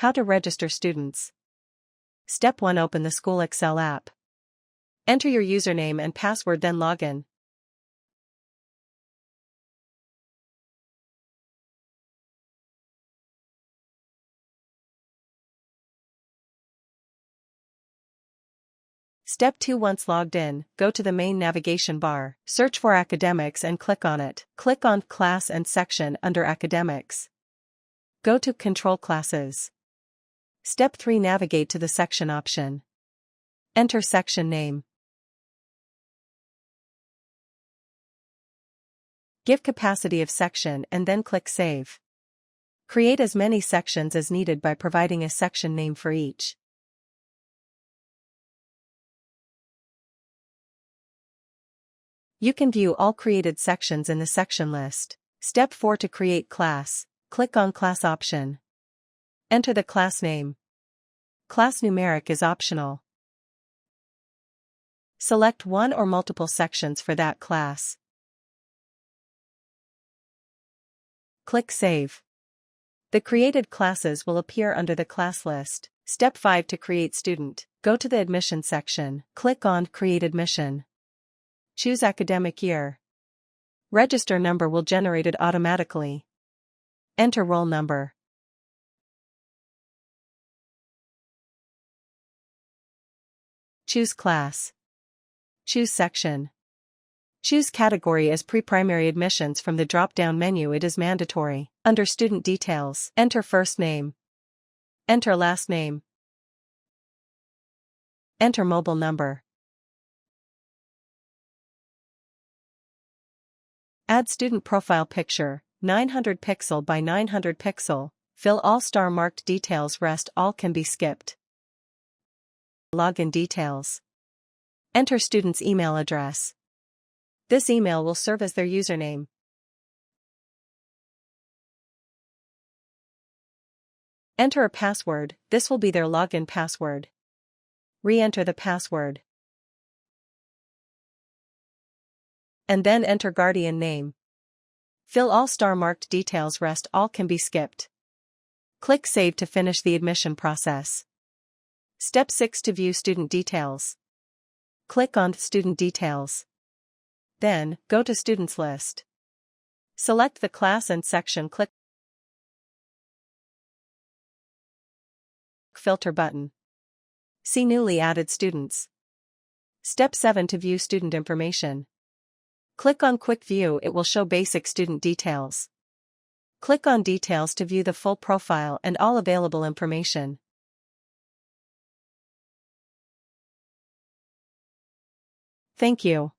How to register students. Step 1. Open the School Excel app. Enter your username and password, then log in. Step 2. Once logged in, go to the main navigation bar, search for Academics and click on it. Click on Class and Section under Academics. Go to Control Classes. Step 3. Navigate to the Section option. Enter section name. Give capacity of section and then click Save. Create as many sections as needed by providing a section name for each. You can view all created sections in the section list. Step 4. To create class, click on Class option. Enter the class name. Class numeric is optional. Select one or multiple sections for that class. Click Save. The created classes will appear under the class list. Step 5. To create student, go to the Admission section. Click on Create Admission. Choose academic year. Register number will generate it automatically. Enter roll number. Choose class. Choose section. Choose category as pre-primary admissions from the drop-down menu. It is mandatory. Under student details, enter first name. Enter last name. Enter mobile number. Add student profile picture, 900 pixel by 900 pixel. Fill all star marked details. Rest all can be skipped. Login details. Enter student's email address. This email will serve as their username. Enter a password. This will be their login password. Re-enter the password. And then enter guardian name. Fill all star-marked details. Rest all can be skipped. Click Save to finish the admission process. Step 6. To view student details. Click on Student Details. Then, go to Students List. Select the class and section. Click Filter button. See newly added students. Step 7. To view student information. Click on Quick View. It will show basic student details. Click on Details to view the full profile and all available information. Thank you.